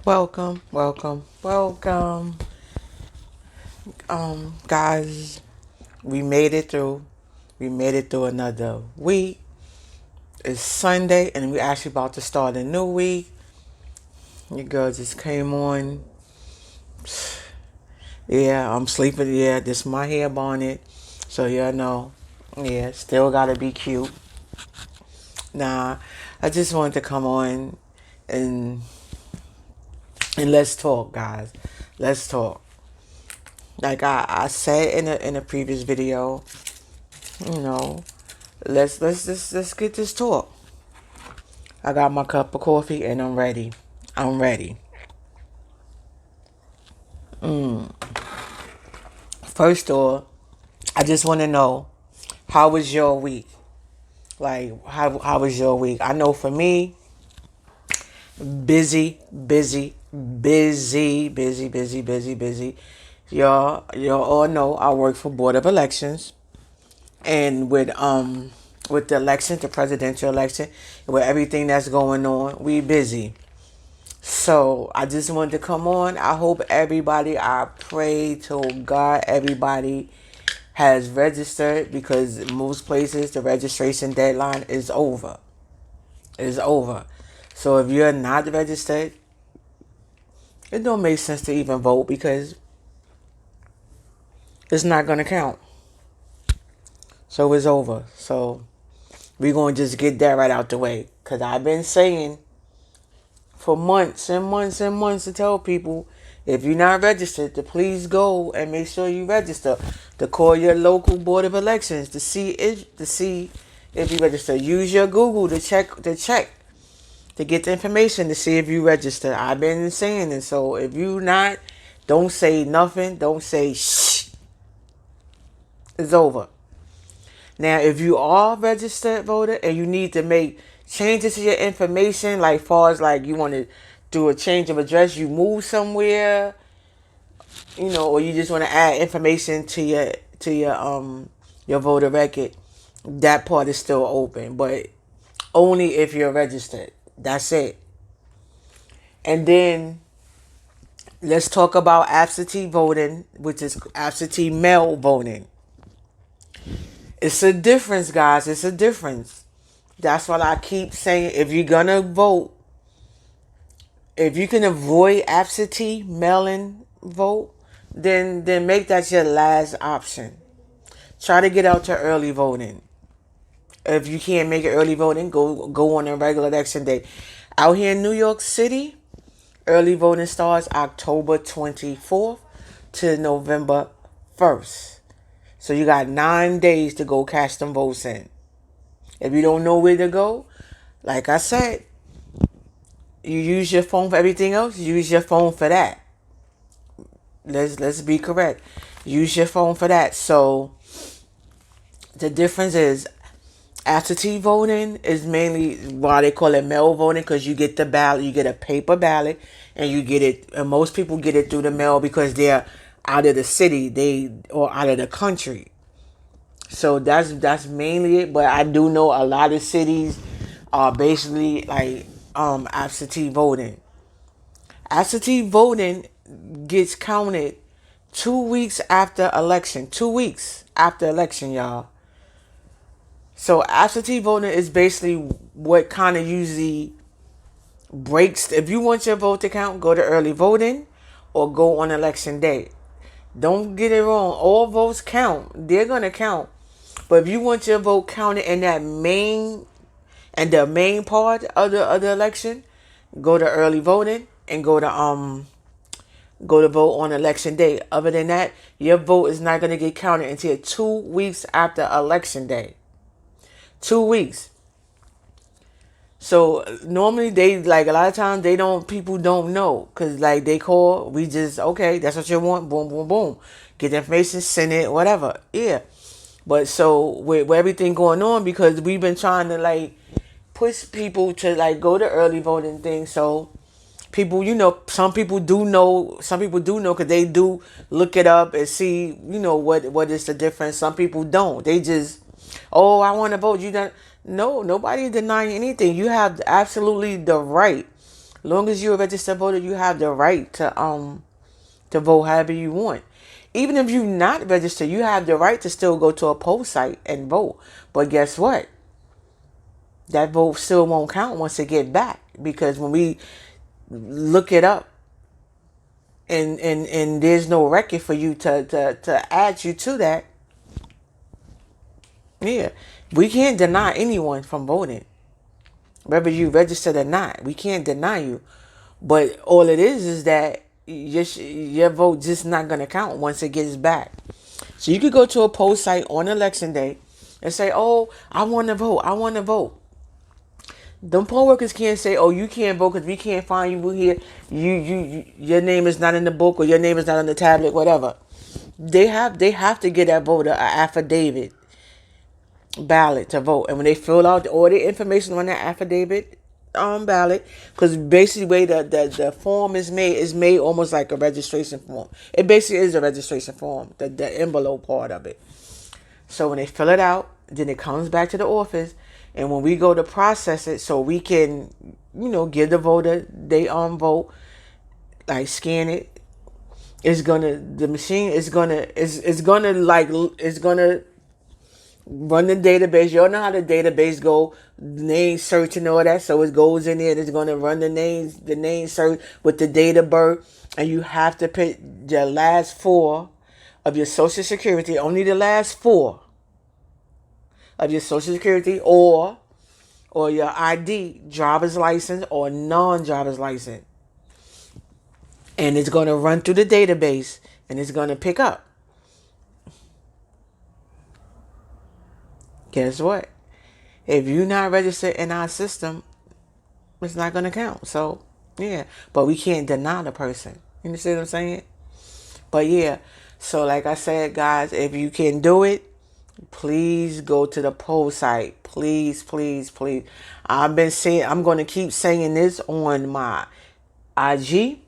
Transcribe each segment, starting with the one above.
Welcome, welcome, welcome. Guys, we made it through. We made it through another week. It's Sunday, and we actually about to start a new week. Your girl just came on. Yeah, I'm sleeping. Yeah, this is my hair bonnet. So yeah, no. Yeah, still gotta be cute. Nah, I just wanted to come on and and let's talk, guys. Let's talk. Like I said in a previous video, you know, let's get this talk. I got my cup of coffee and I'm ready. I'm ready. First off, I just want to know, how was your week? Like how was your week? I know for me, busy, busy, busy, busy, busy, busy, busy. Y'all all know I work for Board of Elections, and with the election, the presidential election, with everything that's going on, we busy. So I just wanted to come on. I hope everybody, I pray to God, everybody has registered, because most places the registration deadline is over. Is over. So if you're not registered, it don't make sense to even vote, because it's not gonna count. So it's over. So we're gonna just get that right out the way. Cause I've been saying for months and months and months to tell people, if you're not registered, to please go and make sure you register. To call your local board of elections to see if you register. Use your Google to get the information to see if you register. I've been saying it. So if you not, don't say nothing. Don't say shh. It's over. Now, if you are a registered voter and you need to make changes to your information, like far as like you want to do a change of address, you move somewhere, or you just want to add information to your voter record, that part is still open, but only if you're registered. That's it. And then let's talk about absentee voting, which is absentee mail voting. It's a difference, guys. It's a difference. That's what I keep saying. If you're gonna vote, if you can avoid absentee mail-in vote, then make that your last option. Try to get out to early voting. If you can't make it early voting, go on a regular election day. Out here in New York City, early voting starts October 24th to November 1st. So you got 9 days to go cash them votes in. If you don't know where to go, like I said, you use your phone for everything else. Use your phone for that. Let's be correct. Use your phone for that. So the difference is, absentee voting is mainly why they call it mail voting, because you get the ballot, you get a paper ballot, and you get it. And most people get it through the mail because they're out of the city, or out of the country. So that's mainly it. But I do know a lot of cities are basically like absentee voting. Absentee voting gets counted 2 weeks after election. 2 weeks after election, y'all. So absentee voting is basically what kind of usually breaks. If you want your vote to count, go to early voting or go on election day. Don't get it wrong. All votes count. They're going to count. But if you want your vote counted in the main part of the election, go to early voting and go to vote on election day. Other than that, your vote is not going to get counted until 2 weeks after election day. 2 weeks. So normally they, like, a lot of times people don't know, because like they call, we just, okay, that's what you want, boom, boom, boom, get the information, send it, whatever. Yeah. But so with everything going on, because we've been trying to like push people to like go to early voting thing. So people, some people do know because they do look it up and see, what is the difference. Some people don't. They just, oh, I want to vote. You don't. No, nobody denying anything. You have absolutely the right. Long as you're a registered voter, you have the right to vote however you want. Even if you're not registered, you have the right to still go to a poll site and vote. But guess what? That vote still won't count once it get back, because when we look it up, and there's no record for you to add you to that. Yeah, we can't deny anyone from voting, whether you registered or not. We can't deny you, but all it is that your vote just not gonna count once it gets back. So you could go to a poll site on election day and say, "Oh, I want to vote. I want to vote." Them poll workers can't say, "Oh, you can't vote because we can't find you here. Your name is not in the book, or your name is not on the tablet, whatever." They have to get that voter an affidavit ballot to vote, and when they fill out all the information on that affidavit ballot, because basically the way the form is made almost like a registration form. It basically is a registration form, the envelope part of it. So when they fill it out, then it comes back to the office, and when we go to process it, so we can, give the voter they vote, like scan it. The machine is gonna run the database. You all know how the database go, name search and all that. So it goes in there. It's gonna run the name search with the date of birth, and you have to put the last four of your social security. Only the last four of your social security, or your ID, driver's license or non-driver's license, and it's gonna run through the database, and it's gonna pick up. Guess what? If you're not registered in our system, it's not going to count. So, yeah. But we can't deny the person. You understand what I'm saying? But, yeah. So, like I said, guys, if you can do it, please go to the poll site. Please, please, please. I'm going to keep saying this on my IG,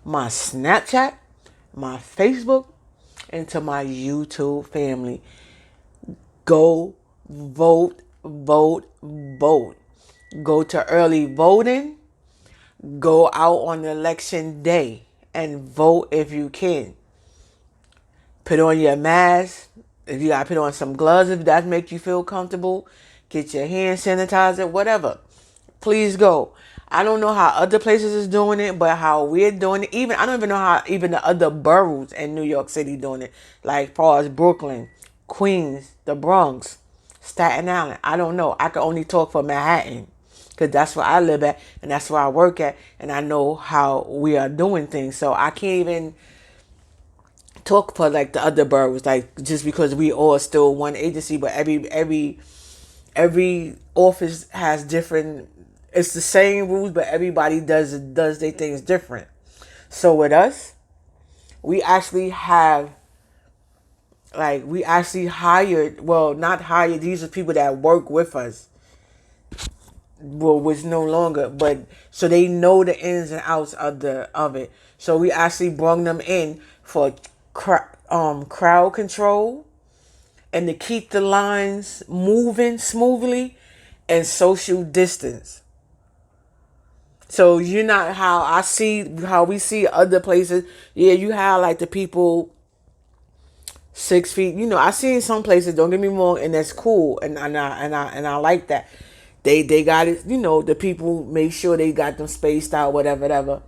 my Snapchat, my Facebook, and to my YouTube family. Go vote, vote, vote. Go to early voting. Go out on election day and vote if you can. Put on your mask. If you got to put on some gloves, if that makes you feel comfortable. Get your hand sanitizer, whatever. Please go. I don't know how other places is doing it, but how we're doing it. I don't even know how even the other boroughs in New York City doing it. Like far as Brooklyn, Queens, the Bronx, Staten Island. I don't know. I can only talk for Manhattan, because that's where I live at and that's where I work at, and I know how we are doing things. So I can't even talk for like the other boroughs, like just because we all still one agency, but every office has different. It's the same rules, but everybody does their things different. So with us, we actually hired, well, not hired, these are people that work with us, well, which no longer, but so they know the ins and outs of it. So we actually brought them in for crowd control, and to keep the lines moving smoothly, and social distance. So you're not how we see other places. Yeah, you have like the people 6 feet. I seen some places. Don't get me wrong, and that's cool, and I like that. They got it. The people make sure they got them spaced out, whatever.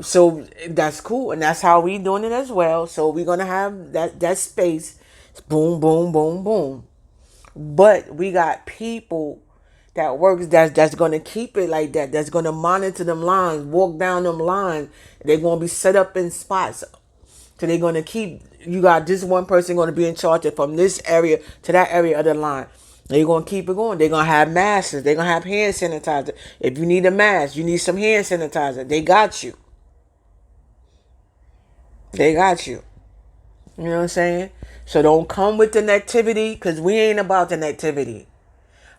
So that's cool, and that's how we doing it as well. So we're gonna have that space, boom, boom, boom, boom. But we got people that works that's gonna keep it like that. That's gonna monitor them lines, walk down them lines. They're gonna be set up in spots. So they're gonna keep. You got this one person gonna be in charge of from this area to that area of the line. They're gonna keep it going. They're gonna have masks. They're gonna have hand sanitizer. If you need a mask, you need some hand sanitizer. They got you. They got you. You know what I'm saying? So don't come with the negativity, because we ain't about the negativity.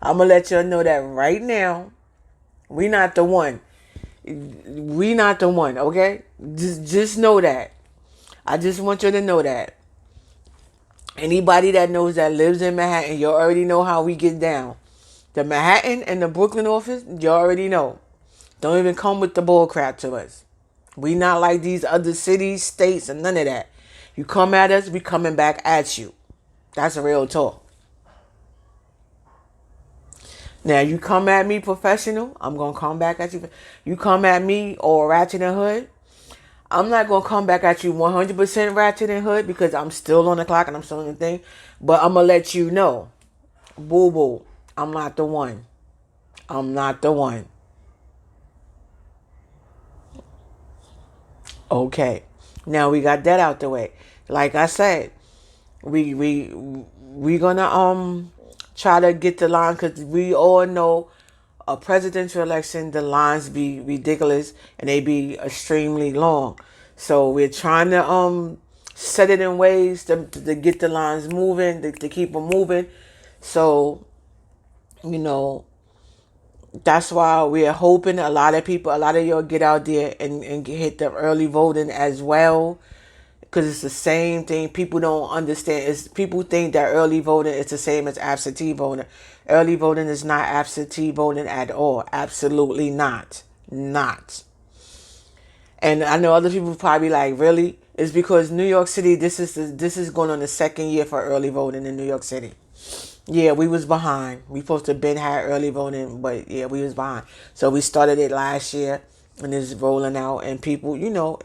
I'm going to let you know that right now. We not the one. We not the one, okay? Just know that. I just want you to know that. Anybody that knows that lives in Manhattan, you already know how we get down. The Manhattan and the Brooklyn office, you already know. Don't even come with the bull crap to us. We not like these other cities, states, and none of that. You come at us, we coming back at you. That's a real talk. Now you come at me professional, I'm gonna come back at you. You come at me or ratchet and hood, I'm not gonna come back at you 100% ratchet and hood because I'm still on the clock and I'm still on the thing. But I'm gonna let you know, boo boo, I'm not the one. I'm not the one. Okay. Now we got that out the way. Like I said, we gonna try to get the line because we all know a presidential election the lines be ridiculous and they be extremely long. So we're trying to set it in ways to get the lines moving, to keep them moving. So you know that's why we're hoping a lot of people, a lot of y'all get out there and hit the early voting as well. Because it's the same thing. People don't understand. People think that early voting is the same as absentee voting. Early voting is not absentee voting at all. Absolutely not. Not. And I know other people probably like, really? It's because New York City, this is going on the second year for early voting in New York City. Yeah, we was behind. We supposed to been had early voting, but yeah, we was behind. So we started it last year and it's rolling out and people,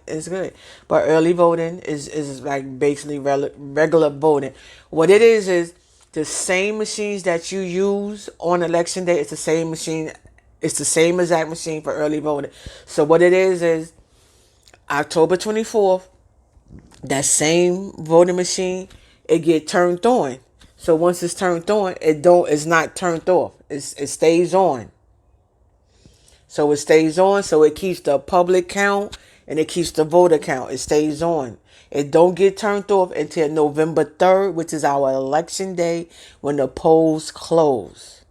it's good. But early voting is like basically regular voting. What it is the same machines that you use on election day, it's the same machine. It's the same exact machine for early voting. So what it is October 24th, that same voting machine, it get turned on. So once it's turned on, it's not turned off. It stays on. So it stays on, so it keeps the public count and it keeps the voter count. It stays on. It don't get turned off until November 3rd, which is our election day when the polls close.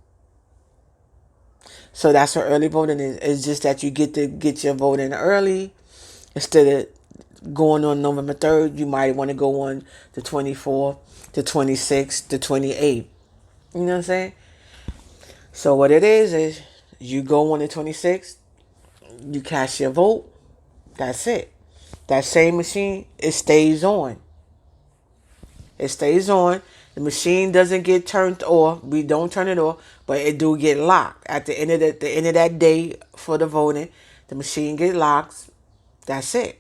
So that's what early voting is. It's just that you get to get your vote in early instead of going on November 3rd. You might want to go on the 24th, the 26th, the 28th. You know what I'm saying? So what it is you go on the 26th, you cast your vote, that's it. That same machine, it stays on. It stays on. The machine doesn't get turned off. We don't turn it off, but it do get locked. At the end of that day for the voting, the machine get locked. That's it.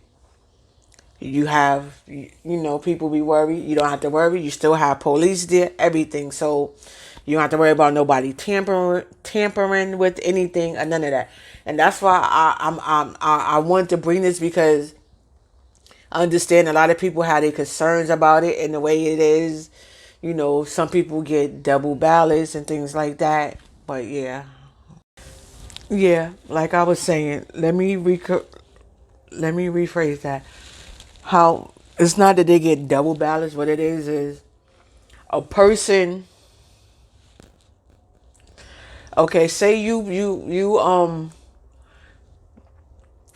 You have, people be worried. You don't have to worry. You still have police there, everything. So you don't have to worry about nobody tampering with anything or none of that. And that's why I want to bring this because I understand a lot of people have their concerns about it and the way it is. Some people get double ballots and things like that. But yeah. Yeah, like I was saying, let me rephrase that. How it's not that they get double ballots. What it is a person. Okay, say you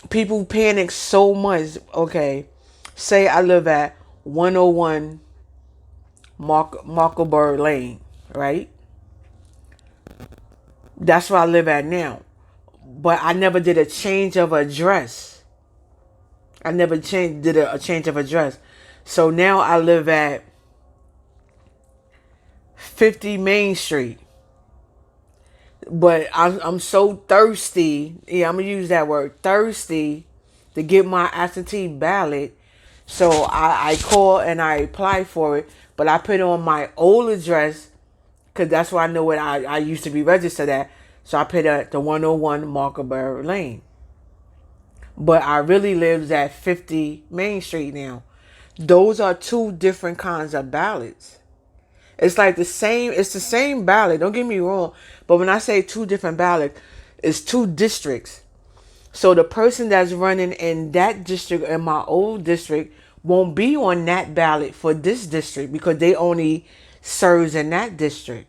people panic so much. Okay, say I live at 101 Markleberg Lane, right? That's where I live at now. But I never did a change of address. I never did a change of address. So now I live at 50 Main Street. But I'm so thirsty. Yeah, I'm gonna use that word, thirsty, to get my absentee ballot. So I call and I apply for it, but I put on my old address because that's where I know what I used to be registered at. So I put at the 101 Markleberg Lane. But I really lives at 50 Main Street now. Those are two different kinds of ballots. It's like it's the same ballot, don't get me wrong. But when I say two different ballots, it's two districts. So the person that's running in that district in my old district won't be on that ballot for this district because they only serves in that district.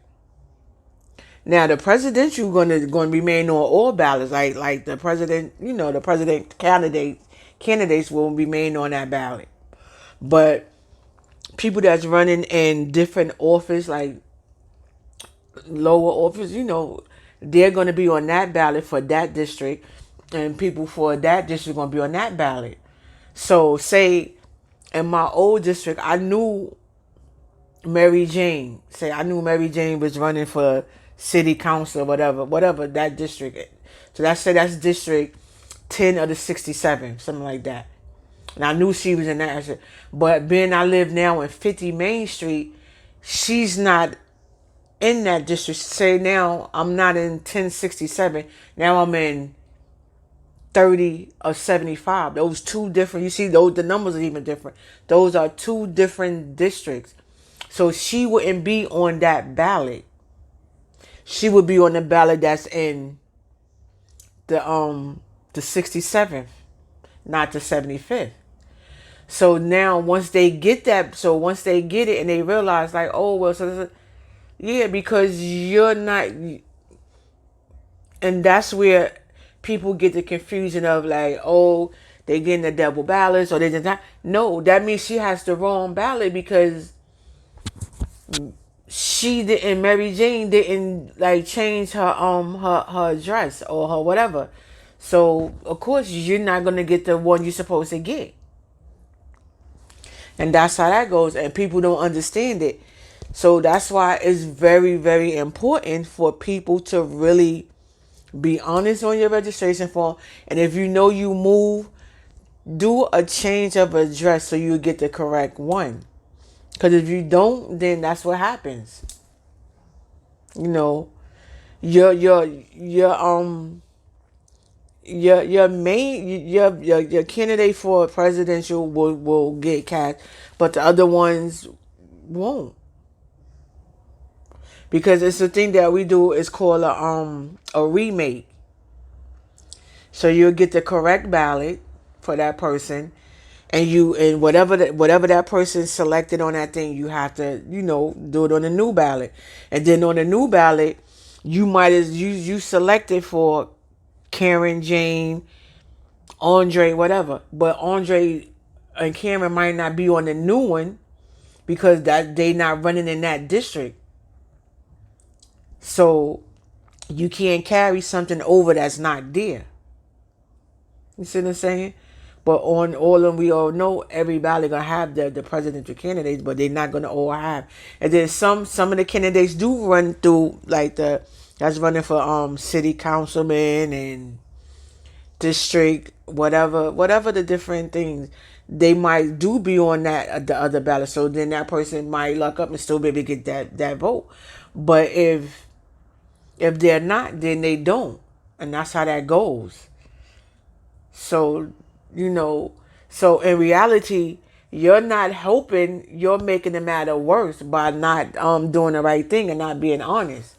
Now the presidential gonna remain on all ballots, like the president, the president candidates will remain on that ballot. But people that's running in different office, like lower office, they're gonna be on that ballot for that district. and people for that district going to be on that ballot. So say in my old district, I knew Mary Jane. Say I knew Mary Jane was running for city council, whatever that district. So that's district 10 of the 67, something like that. And I knew she was in that. But being I live now in 50 Main Street, she's not in that district. Say now I'm not in 1067. Now I'm in 30 or 75. Those two different, you see, those the numbers are even different. Those are two different districts. So she wouldn't be on that ballot. She would be on the ballot that's in the 67th, not the 75th. So now once they get that, so once they get it and they realize like, oh well, yeah, because you're not, and that's where people get the confusion of like, oh, they getting the double ballots or they just not. No, that means she has the wrong ballot because she didn't, Mary Jane didn't like change her address or her whatever. So of course you're not gonna get the one you're supposed to get. And that's how that goes. And people don't understand it. So that's why it's very, very important for people to really be honest on your registration form. And if you know you move, do a change of address so you get the correct one. Because if you don't, then that's what happens. You know, your main your candidate for presidential will get cast, but the other ones won't. Because it's the thing that we do is called a remake. So you'll get the correct ballot for that person, and whatever that person selected on that thing, you have to do it on a new ballot, and then on the new ballot, you might as you selected for Karen, Jane, Andre, whatever, but Andre and Karen might not be on the new one because that they not running in that district. So you can't carry something over that's not there. You see what I'm saying? But on all of them, we all know everybody gonna have the presidential candidates, but they're not gonna all have. And then some of the candidates do run through like that's running for city councilman and district whatever the different things, they might do be on that the other ballot. So then that person might luck up and still be able to get that vote. But if they're not, then they don't, and that's how that goes. So, so in reality, you're not helping, you're making the matter worse by not doing the right thing and not being honest.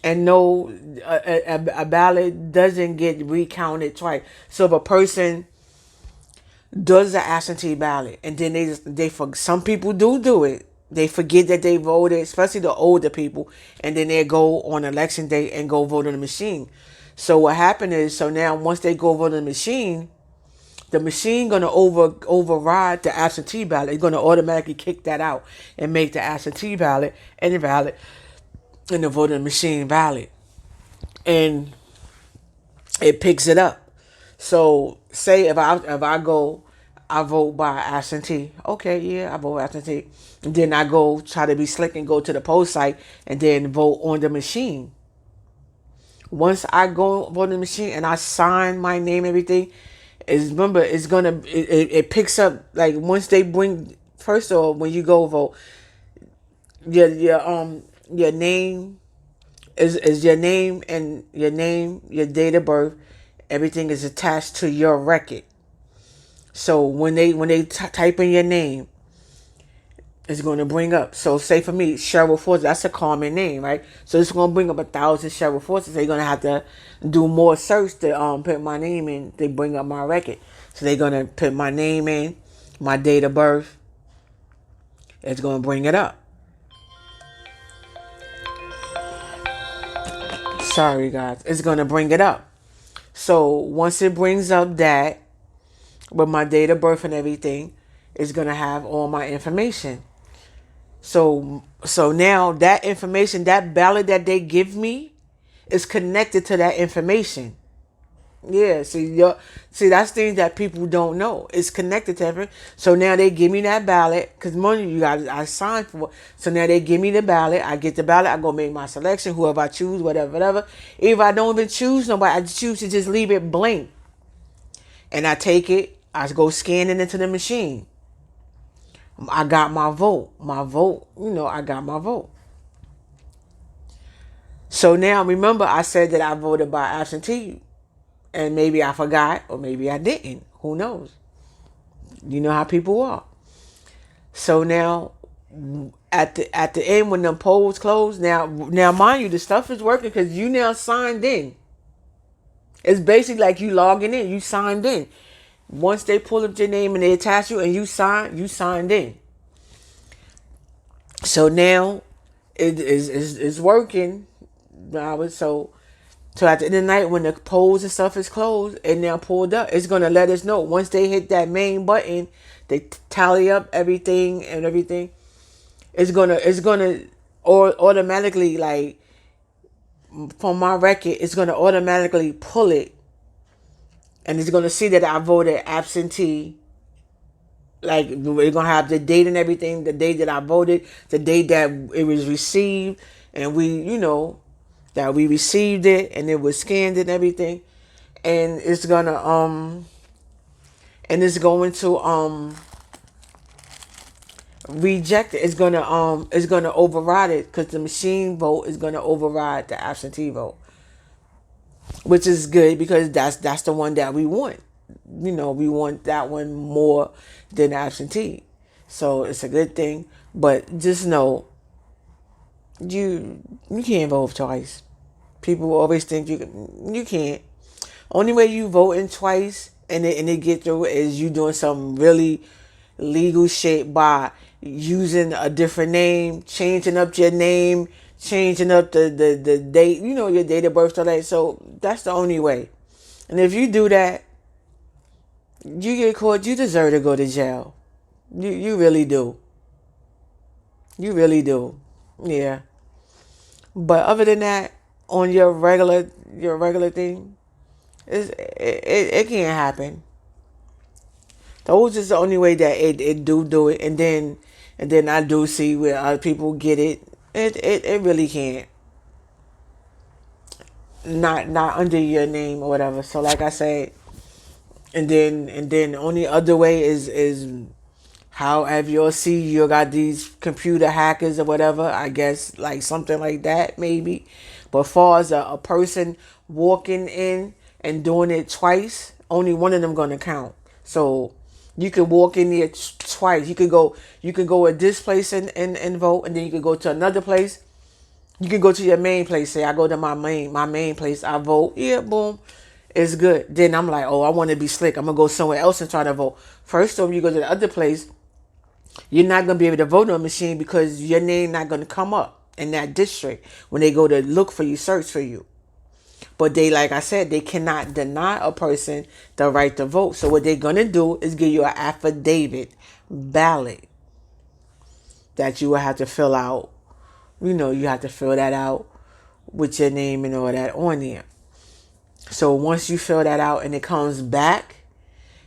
And no, a ballot doesn't get recounted twice. So if a person does the absentee ballot and then some people do it, they forget that they voted, especially the older people, and then they go on election day and go vote on the machine. So what happened is, so now once they go vote on the machine gonna override the absentee ballot. It's gonna automatically kick that out and make the absentee ballot invalid and the voting machine valid, and it picks it up. So say if I go, I vote by absentee. Okay, yeah, I vote absentee. And then I go try to be slick and go to the poll site and then vote on the machine. Once I go vote on the machine and I sign my name and everything, remember it's gonna it picks up like once they bring, first of all, when you go vote, your name is your name, and your date of birth, everything is attached to your record. So when they type in your name, it's going to bring up. So say for me, Cheryl Forces, that's a common name, right? So it's going to bring up 1,000 Cheryl Forces. So you're going to have to do more search to put my name in. They bring up my record. So they're going to put my name in, my date of birth. It's going to bring it up. Sorry, guys. It's going to bring it up. So once it brings up that, with my date of birth and everything, it's going to have all my information. So now that information, that ballot that they give me is connected to that information. Yeah, see, that's things that people don't know. It's connected to everything. So now they give me that ballot because money you got I signed for. So now they give me the ballot. I get the ballot. I go make my selection. Whoever I choose, whatever, whatever. If I don't even choose nobody, I choose to just leave it blank. And I take it. I go scan it into the machine. I got my vote. My vote. I got my vote. So now remember, I said that I voted by absentee, and maybe I forgot, or maybe I didn't. Who knows? You know how people are. So now, at the end when the polls close, now mind you, the stuff is working because you now signed in. It's basically like you logging in. You signed in. Once they pull up your name and they attach you and you signed in. So now it's working. So at the end of the night when the polls and stuff is closed and they're pulled up, it's gonna let us know. Once they hit that main button, they tally up everything and everything. It's gonna or automatically, like, from my record, it's gonna automatically pull it, and it's gonna see that I voted absentee. Like, we're gonna have the date and everything, the date that I voted, the date that it was received, and that we received it and it was scanned and everything. And it's going to reject it. It's gonna override it because the machine vote is gonna override the absentee vote, which is good because that's the one that we want. We want that one more than absentee. So it's a good thing. But just know, you can't vote twice. People always think you can't. Only way you voting twice and it get through is you doing some really legal shit by using a different name, changing up your name, changing up the date, your date of birth, all that. So that's the only way. And if you do that, you get caught, you deserve to go to jail. You really do. You really do. Yeah. But other than that, on your regular thing, it can't happen. Those is the only way that it do it, and then I do see where other people get it. It really can't. Not under your name or whatever. So like I said, and then only other way is however you'll see you got these computer hackers or whatever. I guess like something like that maybe. But far as a person walking in and doing it twice, only one of them gonna count. So you could walk in there twice. You could go at this place and vote, and then you could go to another place. You can go to your main place. Say I go to my main place. I vote. Yeah, boom, it's good. Then I'm like, oh, I want to be slick. I'm gonna go somewhere else and try to vote. First off, you go to the other place. You're not gonna be able to vote on a machine because your name not gonna come up in that district when they go to look for you, search for you. But they, like I said, they cannot deny a person the right to vote. So what they're gonna do is give you an affidavit ballot that you will have to fill out. You have to fill that out with your name and all that on there. So once you fill that out and it comes back,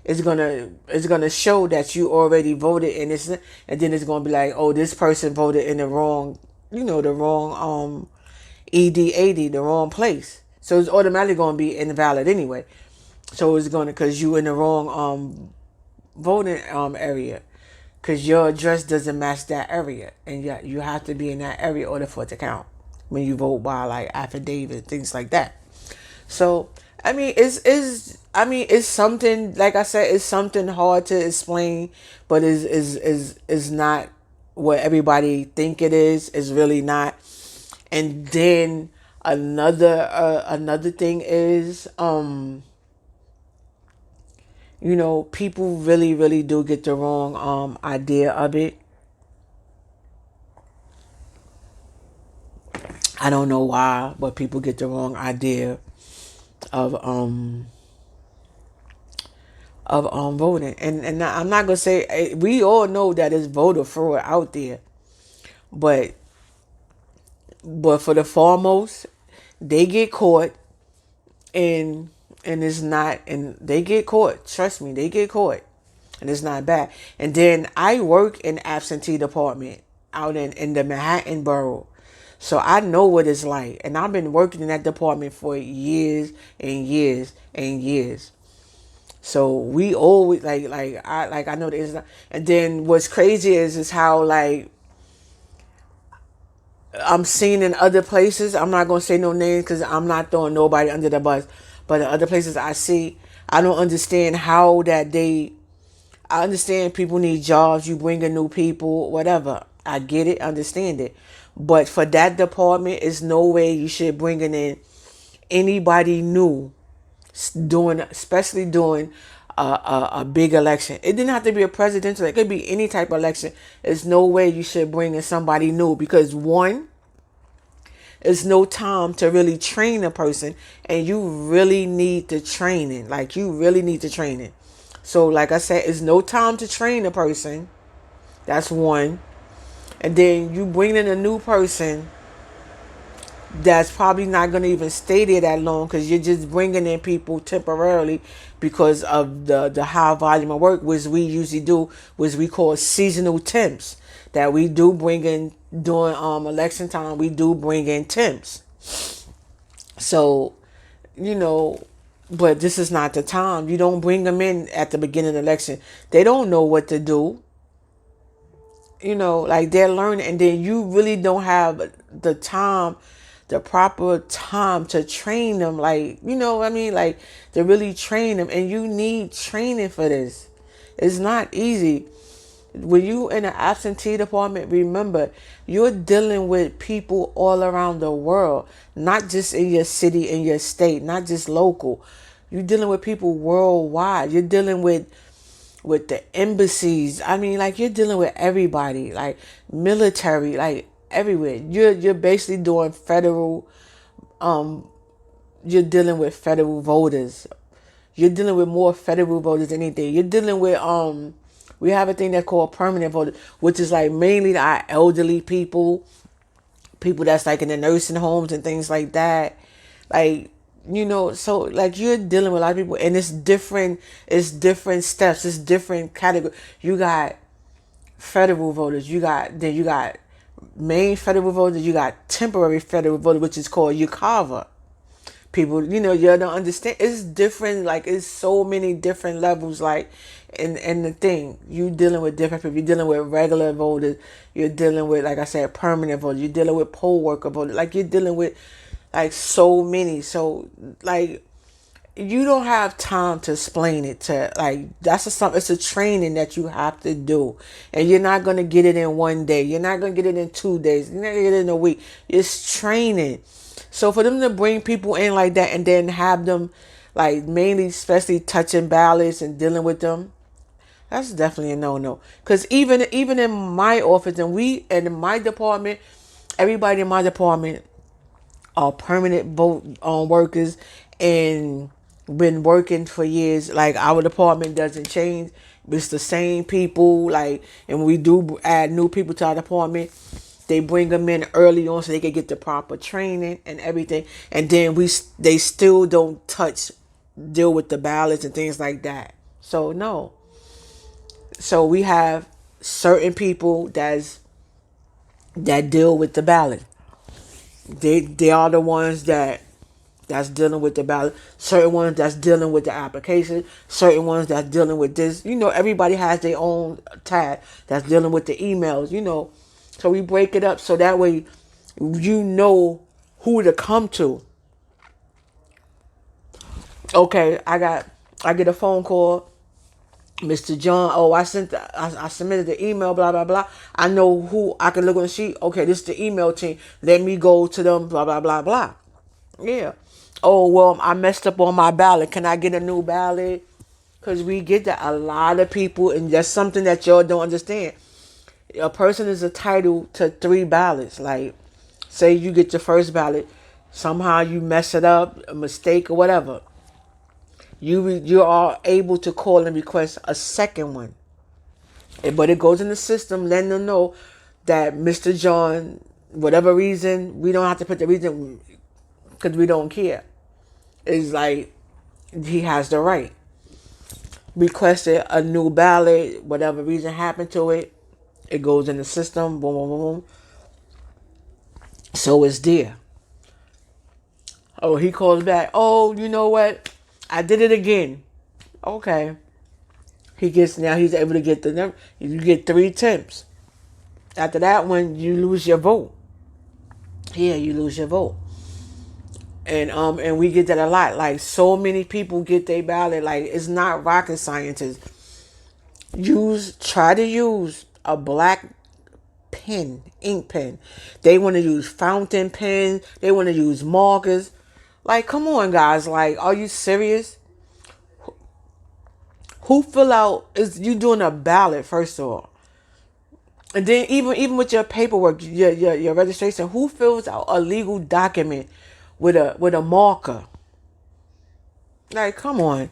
it's gonna show that you already voted, and then it's gonna be like, oh, this person voted in the wrong, the wrong ED80, the wrong place. So it's automatically gonna be invalid anyway. So it's gonna, cause you in the wrong voting area, because your address doesn't match that area, and yet you have to be in that area in order for it to count when you vote by like affidavit, things like that. So it's something, like I said, it's something hard to explain, but is not what everybody think it is. It's really not. And then another thing is, people really, really do get the wrong idea of it. I don't know why, but people get the wrong idea of voting. And I'm not gonna say, we all know that it's voter fraud out there, but for the foremost, they get caught, and And it's not, and they get caught. Trust me, they get caught. And it's not bad. And then I work in absentee department out in the Manhattan borough. So I know what it's like. And I've been working in that department for years and years and years. So we always I know there's not, and then what's crazy is how like I'm seeing in other places. I'm not gonna say no names because I'm not throwing nobody under the bus. But in other places I see, I don't understand how that they. I understand people need jobs. You bring in new people, whatever. I get it, understand it. But for that department, it's no way you should bringing in anybody new doing, especially doing a big election. It didn't have to be a presidential. It could be any type of election. There's no way you should bring in somebody new because one, there's no time to really train a person, and you really need the training. Like you really need the training. So, like I said, it's no time to train a person. That's one. And then you bring in a new person that's probably not going to even stay there that long because you're just bringing in people temporarily because of the high volume of work, which we usually do, which we call seasonal temps. That we do bring in during election time, we do bring in temps. So, you know, but this is not the time. You don't bring them in at the beginning of the election. They don't know what to do. You know, like they're learning, and then you really don't have the time, the proper time to train them. Like, you know what I mean? Like to really train them, and you need training for this. It's not easy. When you in an absentee department, remember, you're dealing with people all around the world, not just in your city, in your state, not just local. You're dealing with people worldwide. You're dealing with the embassies. I mean, like you're dealing with everybody, like military, like everywhere. You're basically doing federal. You're dealing with federal voters. You're dealing with more federal voters than anything. You're dealing with we have a thing that's called permanent voters, which is like mainly our elderly people, people that's like in the nursing homes and things like that. Like, you know, so like you're dealing with a lot of people, and it's different steps, it's different categories. You got federal voters, you got main federal voters, you got temporary federal voters, which is called UCAVA. People, you know, you don't understand. It's different. Like it's so many different levels. Like, and the thing, you dealing with different people. You're dealing with regular voters. You're dealing with, like I said, permanent voters. You're dealing with poll worker voters. Like you're dealing with, like so many. So like, you don't have time to explain it to like it's a training that you have to do, and you're not gonna get it in one day. You're not gonna get it in 2 days. You're not gonna get it in a week. It's training. So for them to bring people in like that and then have them like mainly especially touching ballots and dealing with them, that's definitely a no. Because even in my office and we and in my department, everybody in my department are permanent vote workers and been working for years. Like our department doesn't change. It's the same people. Like, and we do add new people to our department. They bring them in early on so they can get the proper training and everything. And then they still don't deal with the ballots and things like that. So no. So we have certain people that deal with the ballot. They are the ones that's dealing with the ballot. Certain ones that's dealing with the application. Certain ones that's dealing with this. You know, everybody has their own tab that's dealing with the emails. You know, so we break it up so that way you know who to come to. Okay, I get a phone call. Mr. John, oh, I submitted the email, blah, blah, blah. I know who I can look on the sheet. Okay, this is the email team. Let me go to them, blah, blah, blah, blah. Yeah. Oh, well, I messed up on my ballot. Can I get a new ballot? Because we get that a lot of people, and that's something that y'all don't understand. A person is entitled to 3 ballots. Like, say you get your first ballot, somehow you mess it up, a mistake or whatever. You are able to call and request a second one. But it goes in the system, letting them know that Mr. John, whatever reason, we don't have to put the reason because we don't care. It's like He has the right. Requested a new ballot, whatever reason happened to it, it goes in the system, boom, boom, boom, boom. So it's there. Oh, he calls back. Oh, you know what? I did it again. Okay. He's able to get the number. You get 3 attempts. After that one, you lose your vote. Yeah, you lose your vote. And we get that a lot. Like so many people get their ballot. Like it's not rocket scientists. Try to use a black pen, ink pen. They want to use fountain pens. They want to use markers. Like, come on, guys. Like, are you serious? Who fill out is you doing a ballot first of all? And then even with your paperwork, your registration, who fills out a legal document with a marker? Like, come on.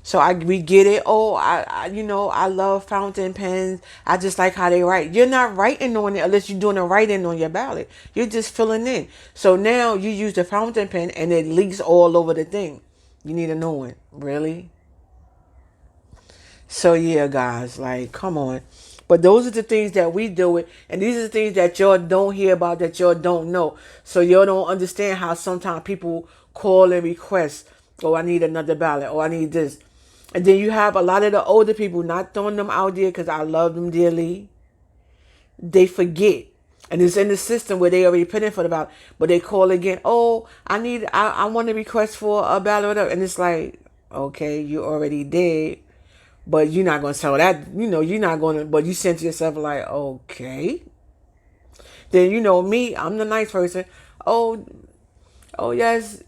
So we get it. Oh, I love fountain pens. I just like how they write. You're not writing on it unless you're doing a writing on your ballot. You're just filling in. So now you use the fountain pen and it leaks all over the thing. You need a new one. Really? So yeah, guys, like, come on. But those are the things that we deal with, and these are the things that y'all don't hear about, that y'all don't know. So y'all don't understand how sometimes people call and request, oh, I need another ballot, or I need this. And then you have a lot of the older people, not throwing them out there because I love them dearly. They forget. And it's in the system where they already put in for the ballot. But they call again, oh, I want to request for a ballot, whatever. And it's like, okay, you already did. But you're not going to tell that, you're not going to, but you sent to yourself like, okay. Then, me, I'm the nice person. Oh, oh yes,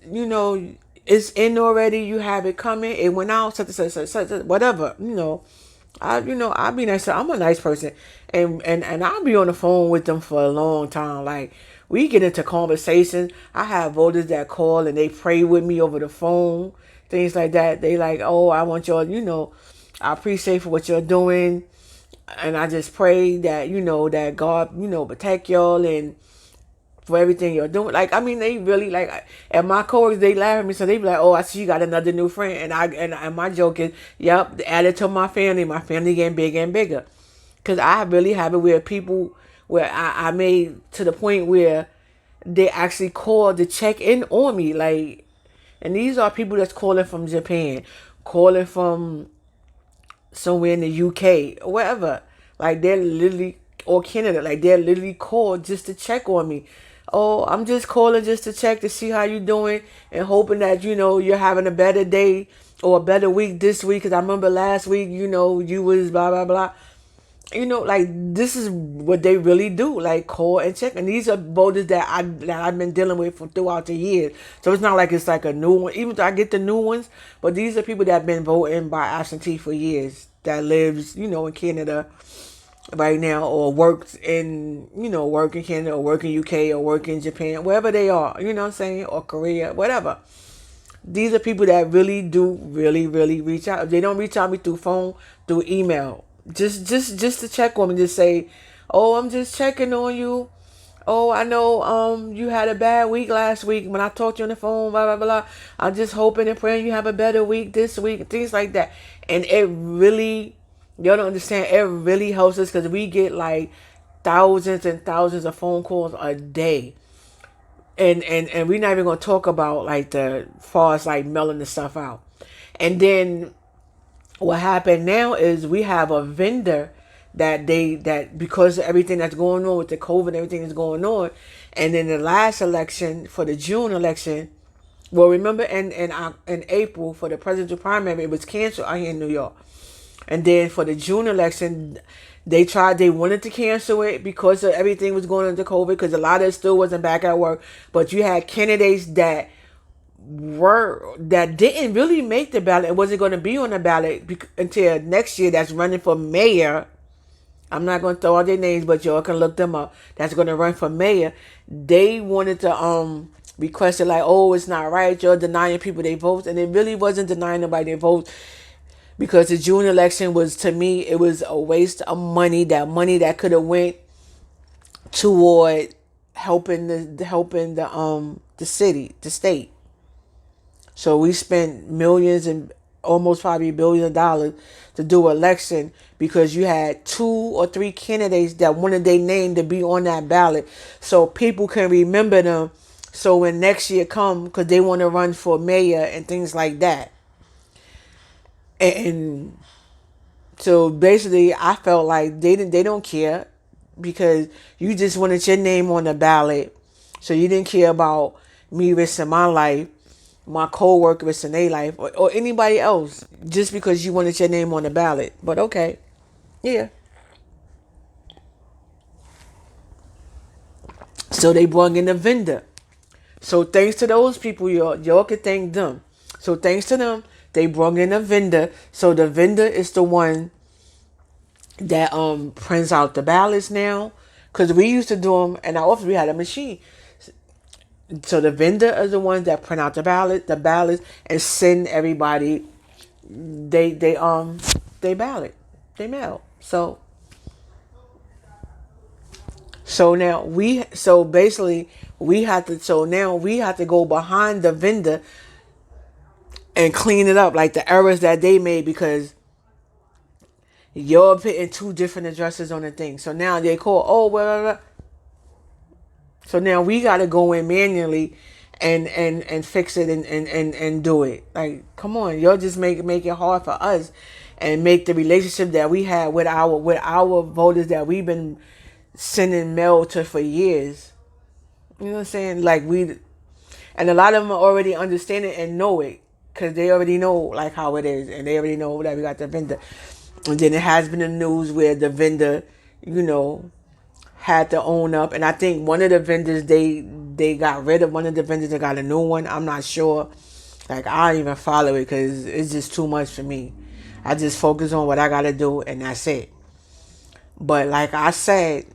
it's in already. You have it coming. It went out, such, whatever, I'll be nice. I'm a nice person. And I'll be on the phone with them for a long time. Like, we get into conversations. I have voters that call and they pray with me over the phone, things like that. They like, oh, I want y'all, I appreciate for what you're doing. And I just pray that, that God, protect y'all and for everything you're doing. Like, I mean, they really, like, and my coworkers, they laugh at me. So they be like, oh, I see you got another new friend. And my joke is, yep, added to my family getting bigger and bigger. Because I really have it where people, where I made to the point where they actually call to check in on me. Like, and these are people that's calling from Japan, calling from somewhere in the UK or wherever. Like, they're literally, or Canada, like, they're literally called just to check on me. Oh, I'm just calling just to check to see how you doing and hoping that, you're having a better day or a better week this week. Because I remember last week, you was blah, blah, blah. Like, this is what they really do, like, call and check. And these are voters that I've been dealing with for throughout the years. So it's not like it's like a new one, even though I get the new ones. But these are people that have been voting by absentee for years, that lives, in Canada right now, or works in, work in Canada, or work in UK, or work in Japan, wherever they are, you know what I'm saying, or Korea, whatever. These are people that really do, really, really reach out. If they don't reach out to me through phone, through email, just to check on me, just say, oh, I'm just checking on you. Oh, I know you had a bad week last week when I talked to you on the phone, blah, blah, blah. I'm just hoping and praying you have a better week this week, things like that. And it really, y'all don't understand, it really helps us because we get like thousands and thousands of phone calls a day. And we're not even going to talk about like the far as like mailing the stuff out. And then what happened now is we have a vendor that because of everything that's going on with the COVID, everything that's going on, and then the last election for the June election, well, remember in April for the presidential primary, it was canceled out here in New York, and then for the June election, they wanted to cancel it because of everything was going on with the COVID, because a lot of it still wasn't back at work, but you had candidates that didn't really make the ballot and wasn't going to be on the ballot until next year, that's running for mayor. I'm not going to throw out their names, but y'all can look them up. That's going to run for mayor. They wanted to request it, like, oh, it's not right, you're denying people their votes. And it really wasn't denying nobody their votes, because the June election was, to me, it was a waste of money. That money that could have went toward helping the city, the state. So we spent millions and almost probably billions of dollars to do an election because you had 2 or 3 candidates that wanted their name to be on that ballot so people can remember them. So when next year come, because they want to run for mayor and things like that. And so basically, I felt like they don't care because you just wanted your name on the ballot, so you didn't care about me risking my life, my co-worker risking their life, or anybody else just because you wanted your name on the ballot. But okay, yeah. So they brought in a vendor. So thanks to those people, y'all can thank them. So thanks to them, they brought in a vendor. So the vendor is the one that prints out the ballots now, because we used to do them in our office. We had a machine. So the vendor is the ones that print out the ballots, and send everybody they ballot, they mail. So now so basically we have to so now we have to go behind the vendor and clean it up, like the errors that they made, because you're putting 2 different addresses on the thing. So now they call, oh well. So now we got to go in manually and fix it and do it. Like, come on, y'all just make it hard for us and make the relationship that we had with our voters that we've been sending mail to for years. You know what I'm saying? Like and a lot of them already understand it and know it because they already know like how it is, and they already know that we got the vendor. And then it has been the news where the vendor, you know, had to own up, and I think one of the vendors they got rid of one of the vendors and got a new one. I'm not sure. Like, I don't even follow it because it's just too much for me. I just focus on what I gotta do and that's it. But like I said,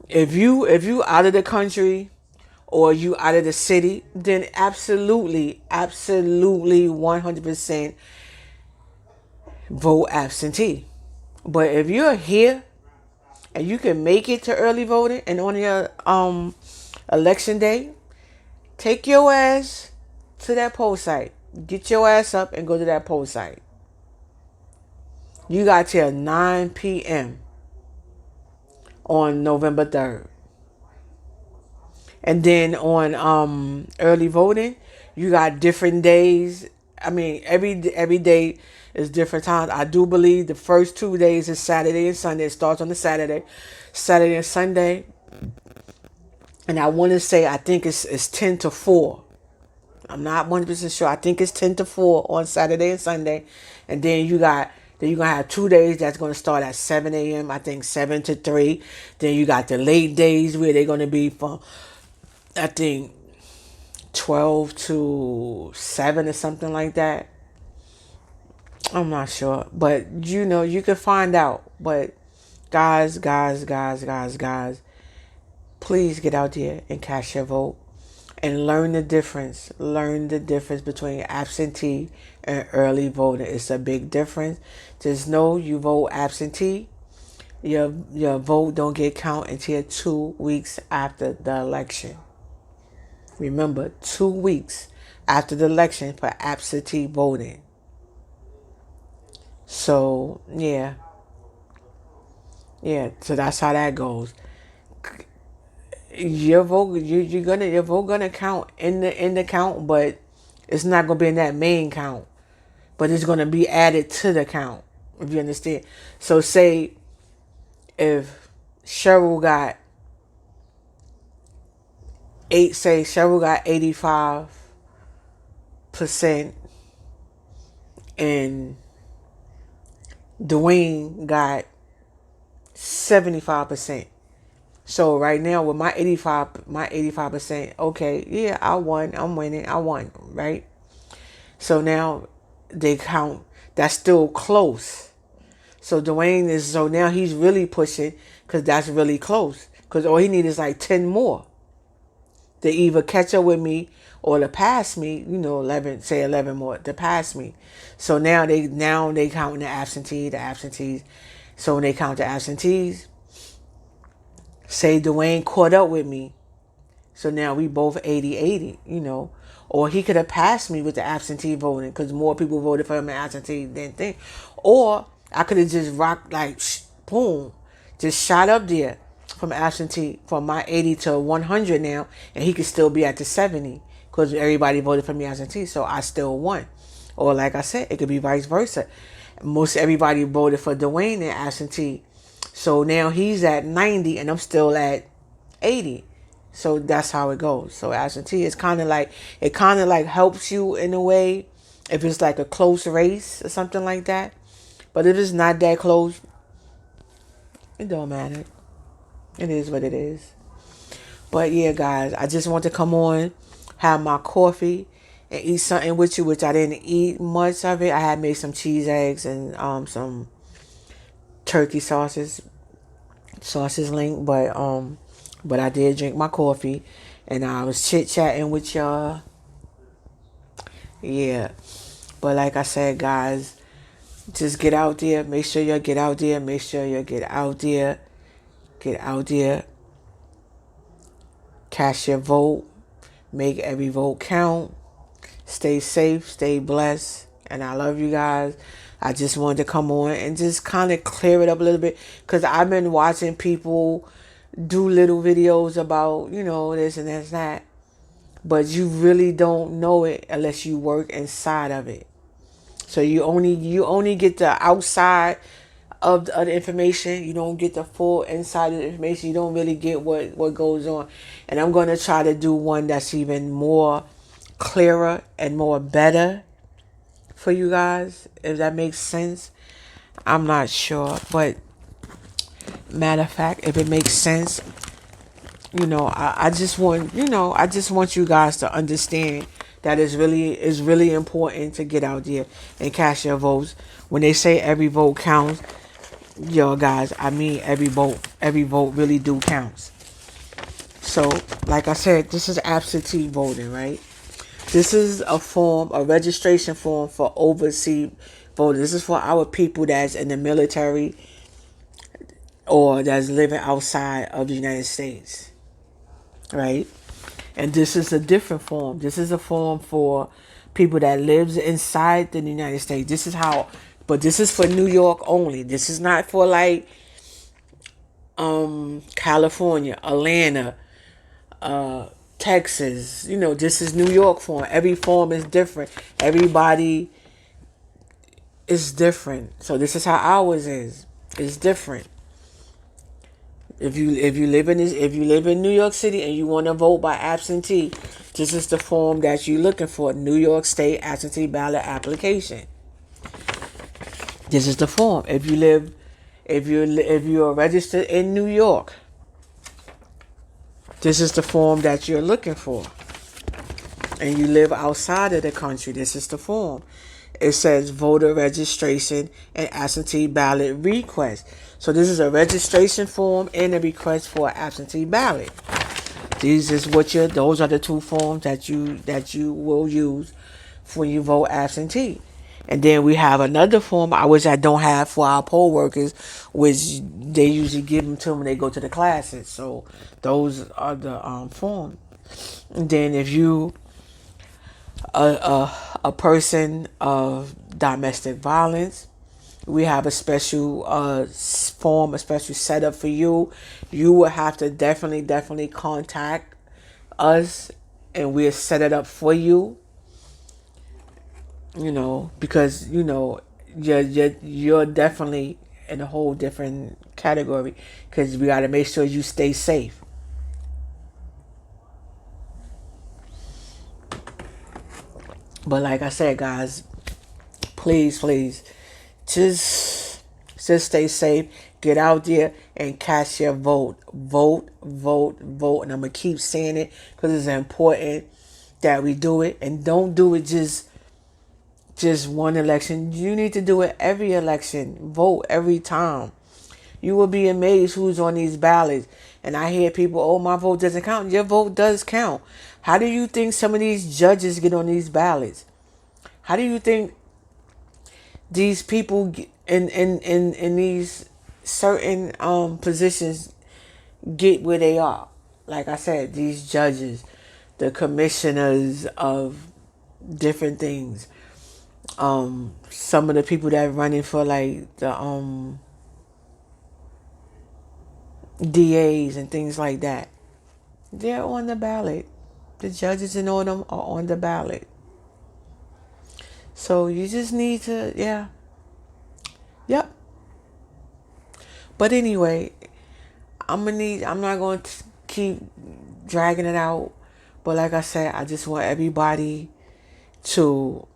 if you out of the country or you out of the city, then absolutely 100% vote absentee. But if you're here and you can make it to early voting and on your election day, take your ass to that poll site. Get your ass up and go to that poll site. You got till 9 p.m. on November 3rd. And then on early voting, you got different days. I mean, every day is different times. I do believe the first 2 days is Saturday and Sunday. It starts on the Saturday and Sunday. And I want to say, I think it's 10 to 4. I'm not 100% sure. I think it's 10 to 4 on Saturday and Sunday. And then you're going to have 2 days that's going to start at 7 a.m. I think 7 to 3. Then you got the late days where they're going to be from, I think, 12 to 7 or something like that. I'm not sure. But, you can find out. But guys, please get out there and cast your vote. And learn the difference. Learn the difference between absentee and early voting. It's a big difference. Just know you vote absentee, your vote don't get counted until 2 weeks after the election. Remember, 2 weeks after the election for absentee voting. So yeah. So that's how that goes. Your vote, your vote gonna count in the count, but it's not gonna be in that main count. But it's gonna be added to the count, if you understand. So say if Cheryl got Cheryl got 85% and Dwayne got 75%. So right now with my 85%, okay, yeah, I won. I'm winning. I won, right? So now they count. That's still close. So so now he's really pushing because that's really close. Because all he needs is like 10 more to either catch up with me or to pass me, 11 more to pass me. So now they count the absentees. So when they count the absentees, say Dwayne caught up with me. So now we both 80-80, Or he could have passed me with the absentee voting because more people voted for him in absentee than thing. Or I could have just rocked like, boom, just shot up there from absentee from my 80 to 100 now, and he could still be at the 70 because everybody voted for me absentee, so I still won. Or like I said, it could be vice versa. Most everybody voted for Dwayne in absentee, so now he's at 90 and I'm still at 80. So that's how it goes. So absentee is kind of like, it kind of like helps you in a way if it's like a close race or something like that. But if it's not that close, it don't matter. It is what it is. But yeah, guys, I just want to come on, have my coffee, and eat something with you, which I didn't eat much of it. I had made some cheese eggs and some turkey sausage link, but I did drink my coffee, and I was chit chatting with y'all. Yeah, but like I said, guys, just get out there. Make sure you get out there. Make sure you get out there. Get out there. Cast your vote. Make every vote count. Stay safe. Stay blessed. And I love you guys. I just wanted to come on and just kind of clear it up a little bit, because I've been watching people do little videos about, this and this and that. But you really don't know it unless you work inside of it. So you only get the outside of the information. You don't get the full inside of the information. You don't really get what goes on. And I'm going to try to do one that's even more clearer and more better for you guys, if that makes sense. I'm not sure, but matter of fact, if it makes sense, I just want you guys to understand that it's really important to get out there and cast your votes. When they say every vote counts, yo guys, I mean every vote really do counts. So, like I said, this is absentee voting, right? This is a registration form for overseas voting. This is for our people that's in the military or that's living outside of the United States, right? And this is a different form. This is a form for people that lives inside the United States. But this is for New York only. This is not for like California, Atlanta, Texas. This is New York form. Every form is different. Everybody is different. So this is how ours is. It's different. If you live in New York City and you want to vote by absentee, this is the form that you're looking for. New York State absentee ballot application. This is the form. If you're registered in New York, this is the form that you're looking for. And you live outside of the country, this is the form. It says voter registration and absentee ballot request. So this is a registration form and a request for an absentee ballot. Those are the two forms that you will use when you vote absentee. And then we have another form, which I don't have for our poll workers, which they usually give them to them when they go to the classes. So those are the forms. And then if you a person of domestic violence, we have a special form, a special setup for you. You will have to definitely contact us, and we'll set it up for you. Because you're definitely in a whole different category, because we got to make sure you stay safe. But like I said, guys, please, just stay safe. Get out there and cast your vote. Vote. And I'm going to keep saying it because it's important that we do it. And don't do it just one election. You need to do it every election. Vote every time. You will be amazed who's on these ballots. And I hear people, oh, my vote doesn't count. Your vote does count. How do you think some of these judges get on these ballots? How do you think these people in these certain positions get where they are? like I said, these judges, the commissioners of different things, some of the people that are running for like the DAs and things like that, they're on the ballot. The judges and all them are on the ballot. So you just need to, yeah, yep. But anyway, I'm not going to keep dragging it out. But like I said, I just want everybody to,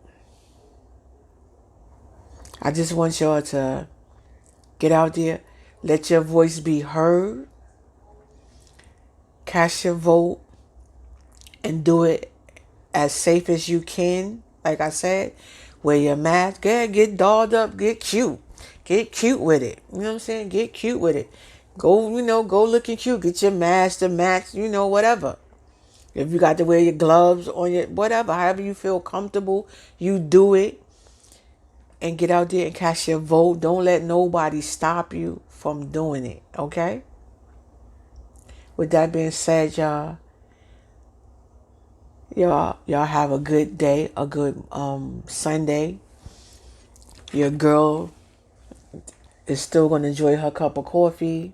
I just want y'all to get out there, let your voice be heard, cast your vote, and do it as safe as you can. Like I said, wear your mask, get dolled up, get cute. Get cute with it. You know what I'm saying? Get cute with it. Go looking cute. Get your mask to match, whatever. If you got to wear your gloves on your, whatever, however you feel comfortable, you do it. And get out there and cast your vote. Don't let nobody stop you from doing it. Okay? With that being said, y'all have a good day, a good Sunday. Your girl is still gonna enjoy her cup of coffee.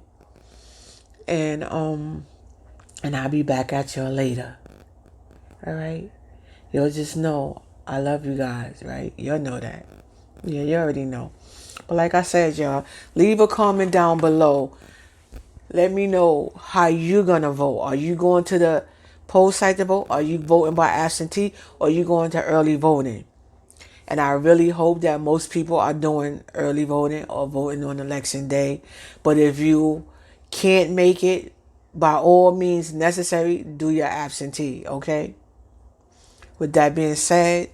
And I'll be back at y'all later. All right? You'll just know I love you guys, right? You'll know that. Yeah, you already know. But like I said, y'all, leave a comment down below. Let me know how you're going to vote. Are you going to the poll site to vote? Are you voting by absentee? Or are you going to early voting? And I really hope that most people are doing early voting or voting on election day. But if you can't make it, by all means necessary, do your absentee, okay? With that being said,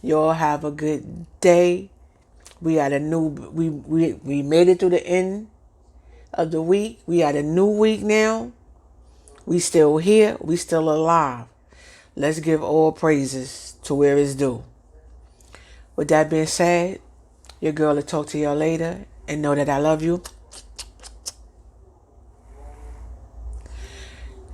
y'all have a good day. We had a new, we made it through the end of the week. We had a new week now. We still here. We still alive. Let's give all praises to where it's due. With that being said, your girl will talk to y'all later and know that I love you.